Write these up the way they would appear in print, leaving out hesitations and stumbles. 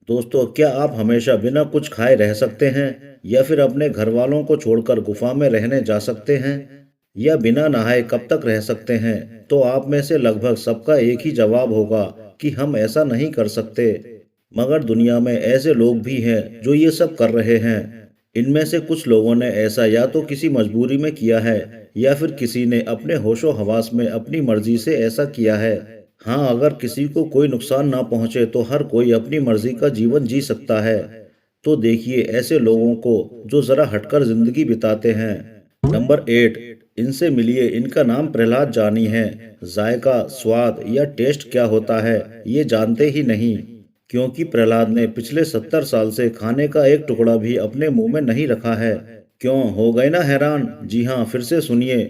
दोस्तों, क्या आप हमेशा बिना कुछ खाए रह सकते हैं या फिर अपने घर वालों को छोड़कर गुफा में रहने जा सकते हैं या बिना नहाए कब तक रह सकते हैं? तो आप में से लगभग सबका एक ही जवाब होगा कि हम ऐसा नहीं कर सकते। मगर दुनिया में ऐसे लोग भी हैं जो ये सब कर रहे हैं। इनमें से कुछ लोगों ने ऐसा या तो किसी मजबूरी में किया है या फिर किसी ने अपने होशो हवास में अपनी मर्जी से ऐसा किया है। हाँ, अगर किसी को कोई नुकसान ना पहुंचे तो हर कोई अपनी मर्जी का जीवन जी सकता है। तो देखिए ऐसे लोगों को जो जरा हटकर जिंदगी बिताते हैं। नंबर 8, इनसे मिलिए। इनका नाम प्रहलाद जानी है। जायका, स्वाद या टेस्ट क्या होता है ये जानते ही नहीं, क्योंकि प्रहलाद ने पिछले 70 साल से खाने का एक टुकड़ा भी अपने मुंह में नहीं रखा है। क्यों हो गए ना हैरान? जी हाँ, फिर से सुनिए।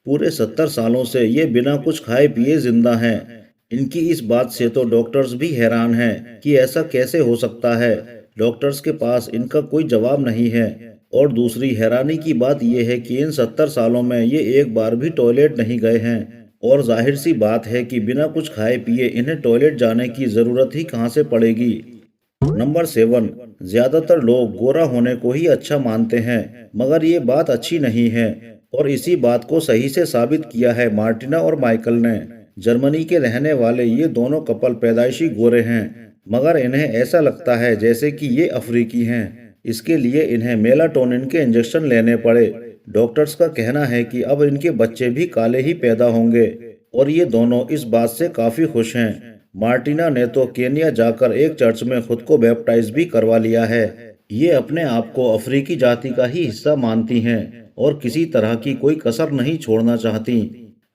पूरे 70 सालों से ये बिना कुछ खाए पिए जिंदा हैं। इनकी इस बात से तो डॉक्टर्स भी हैरान हैं कि ऐसा कैसे हो सकता है। डॉक्टर्स के पास इनका कोई जवाब नहीं है। और दूसरी हैरानी की बात यह है कि इन 70 सालों में ये एक बार भी टॉयलेट नहीं गए हैं। और जाहिर सी बात है कि बिना कुछ खाए पिए इन्हें टॉयलेट जाने की ज़रूरत ही कहाँ से पड़ेगी। नंबर 7, ज्यादातर लोग गोरा होने को ही अच्छा मानते हैं, मगर ये बात अच्छी नहीं है। और इसी बात को सही से साबित किया है मार्टिना और माइकल ने। जर्मनी के रहने वाले ये दोनों कपल पैदाइशी गोरे हैं, मगर इन्हें ऐसा लगता है जैसे कि ये अफ्रीकी हैं। इसके लिए इन्हें मेलाटोनिन के इंजेक्शन लेने पड़े। डॉक्टर्स का कहना है कि अब इनके बच्चे भी काले ही पैदा होंगे और ये दोनों इस बात से काफी खुश हैं। मार्टिना ने तो केन्या जाकर एक चर्च में खुद को बैप्टाइज भी करवा लिया है। ये अपने आप को अफ्रीकी जाति का ही हिस्सा मानती हैं और किसी तरह की कोई कसर नहीं छोड़ना चाहती।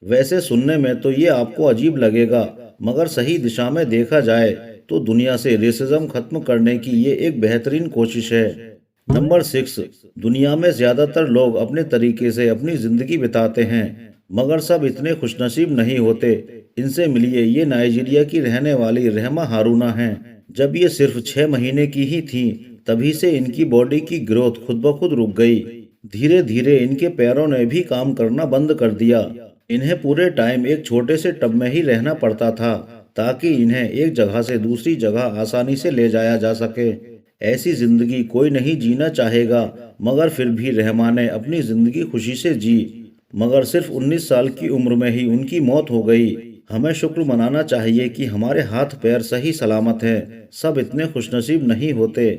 वैसे सुनने में तो ये आपको अजीब लगेगा, मगर सही दिशा में देखा जाए तो दुनिया से रेसिज्म खत्म करने की ये एक बेहतरीन कोशिश है। नंबर 6, दुनिया में ज्यादातर लोग अपने तरीके से अपनी जिंदगी बिताते हैं, मगर सब इतने खुशनसीब नहीं होते। इनसे मिलिए। ये नाइजीरिया की रहने वाली रहमा हारूना हैं। जब ये सिर्फ 6 महीने की ही थी, तभी से इनकी बॉडी की ग्रोथ खुद ब खुद रुक गई। धीरे धीरे इनके पैरों ने भी काम करना बंद कर दिया। इन्हें पूरे टाइम एक छोटे से टब में ही रहना पड़ता था, ताकि इन्हें एक जगह से दूसरी जगह आसानी से ले जाया जा सके। ऐसी जिंदगी कोई नहीं जीना चाहेगा, मगर फिर भी रहमा ने अपनी जिंदगी खुशी से जी। मगर सिर्फ 19 साल की उम्र में ही उनकी मौत हो गई। हमें शुक्र मनाना चाहिए कि हमारे हाथ पैर सही सलामत हैं। सब इतने खुशनसीब नहीं होते।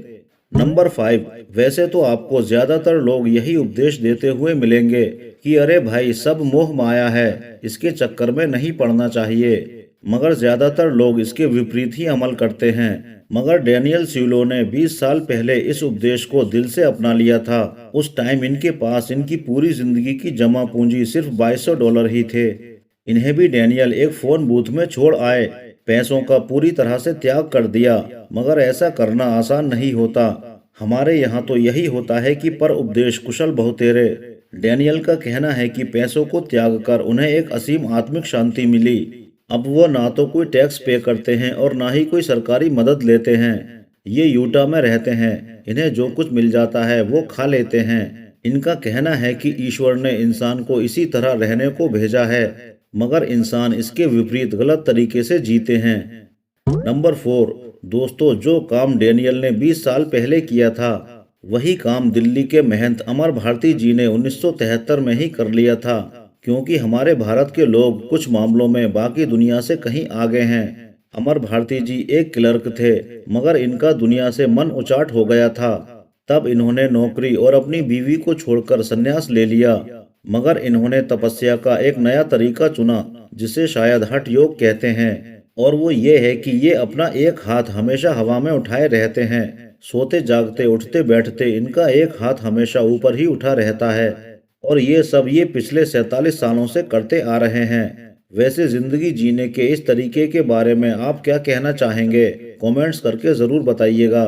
नंबर 5, वैसे तो आपको ज्यादातर लोग यही उपदेश देते हुए मिलेंगे कि अरे भाई, सब मोह माया है, इसके चक्कर में नहीं पड़ना चाहिए। मगर ज्यादातर लोग इसके विपरीत ही अमल करते हैं। मगर डैनियल सीलो ने 20 साल पहले इस उपदेश को दिल से अपना लिया था। उस टाइम इनके पास इनकी पूरी जिंदगी की जमा पूंजी सिर्फ $2200 ही थे। इन्हें भी डैनियल एक फोन बूथ में छोड़ आए, पैसों का पूरी तरह से त्याग कर दिया। मगर ऐसा करना आसान नहीं होता। हमारे यहाँ तो यही होता है कि पर उपदेश कुशल बहुतेरे। डैनियल का कहना है कि पैसों को त्याग कर उन्हें एक असीम आत्मिक शांति मिली। अब वो ना तो कोई टैक्स पे करते हैं और ना ही कोई सरकारी मदद लेते हैं। ये यूटा में रहते हैं, इन्हें जो कुछ मिल जाता है वो खा लेते हैं। इनका कहना है कि ईश्वर ने इंसान को इसी तरह रहने को भेजा है, मगर इंसान इसके विपरीत गलत तरीके से जीते हैं। नंबर 4, दोस्तों, जो काम डैनियल ने 20 साल पहले किया था, वही काम दिल्ली के महंत अमर भारती जी ने 1973 में ही कर लिया था। क्योंकि हमारे भारत के लोग कुछ मामलों में बाकी दुनिया से कहीं आगे हैं। अमर भारती जी एक क्लर्क थे, मगर इनका दुनिया से मन उचाट हो गया था। तब इन्होंने नौकरी और अपनी बीवी को छोड़कर संन्यास ले लिया। मगर इन्होंने तपस्या का एक नया तरीका चुना, जिसे शायद हठ योग कहते हैं। और वो ये है कि ये अपना एक हाथ हमेशा हवा में उठाए रहते हैं। सोते जागते उठते बैठते इनका एक हाथ हमेशा ऊपर ही उठा रहता है। और ये सब ये पिछले 47 सालों से करते आ रहे हैं। वैसे जिंदगी जीने के इस तरीके के बारे में आप क्या कहना चाहेंगे? कमेंट्स करके जरूर बताइएगा।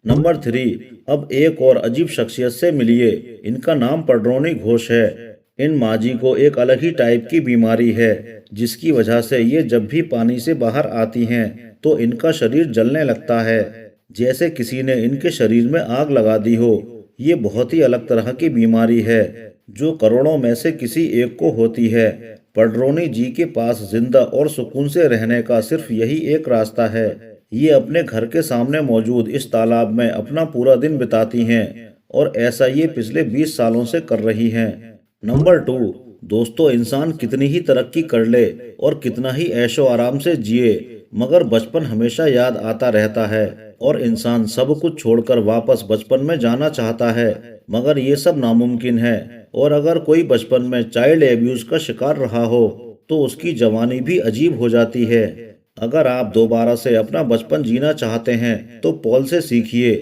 नंबर 3, अब एक और अजीब शख्सियत से मिलिए। इनका नाम पडरोनी घोष है। इन माजी को एक अलग ही टाइप की बीमारी है, जिसकी वजह से ये जब भी पानी से बाहर आती हैं तो इनका शरीर जलने लगता है, जैसे किसी ने इनके शरीर में आग लगा दी हो। ये बहुत ही अलग तरह की बीमारी है, जो करोड़ों में से किसी एक को होती है। पडरोनी जी के पास जिंदा और सुकून से रहने का सिर्फ यही एक रास्ता है। ये अपने घर के सामने मौजूद इस तालाब में अपना पूरा दिन बिताती हैं और ऐसा ये पिछले 20 सालों से कर रही हैं। नंबर 2, दोस्तों इंसान कितनी ही तरक्की कर ले और कितना ही ऐशो आराम से जिए, मगर बचपन हमेशा याद आता रहता है और इंसान सब कुछ छोड़कर वापस बचपन में जाना चाहता है, मगर ये सब नामुमकिन है। और अगर कोई बचपन में चाइल्ड एब्यूज का शिकार रहा हो तो उसकी जवानी भी अजीब हो जाती है। अगर आप दोबारा से अपना बचपन जीना चाहते हैं तो पॉल से सीखिए।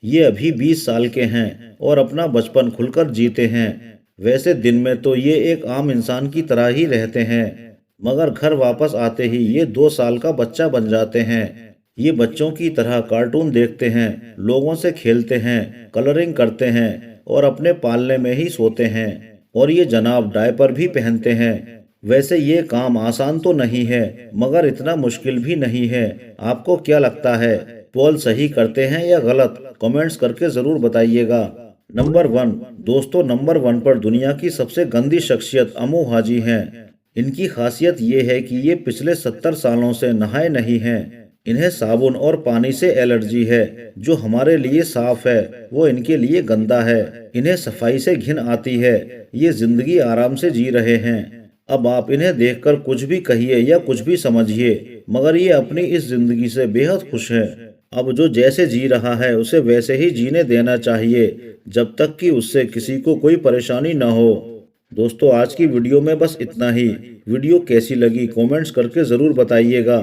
ये अभी 20 साल के हैं और अपना बचपन खुलकर जीते हैं। वैसे दिन में तो ये एक आम इंसान की तरह ही रहते हैं, मगर घर वापस आते ही ये 2 साल का बच्चा बन जाते हैं। ये बच्चों की तरह कार्टून देखते हैं, लोगों से खेलते हैं, कलरिंग करते हैं और अपने पालने में ही सोते हैं। और ये जनाब डायपर भी पहनते हैं। वैसे ये काम आसान तो नहीं है, मगर इतना मुश्किल भी नहीं है। आपको क्या लगता है, पॉल सही करते हैं या गलत? कमेंट्स करके जरूर बताइएगा। नंबर 1, दोस्तों नंबर 1 पर दुनिया की सबसे गंदी शख्सियत अमू हाजी हैं। इनकी खासियत ये है कि ये पिछले 70 सालों से नहाए नहीं हैं। इन्हें साबुन और पानी से एलर्जी है। जो हमारे लिए साफ है वो इनके लिए गंदा है। इन्हें सफाई से घिन आती है। ये जिंदगी आराम से जी रहे हैं। अब आप इन्हें देखकर कुछ भी कहिए या कुछ भी समझिए, मगर ये अपनी इस जिंदगी से बेहद खुश है। अब जो जैसे जी रहा है उसे वैसे ही जीने देना चाहिए, जब तक कि उससे किसी को कोई परेशानी ना हो। दोस्तों आज की वीडियो में बस इतना ही। वीडियो कैसी लगी कमेंट्स करके ज़रूर बताइएगा।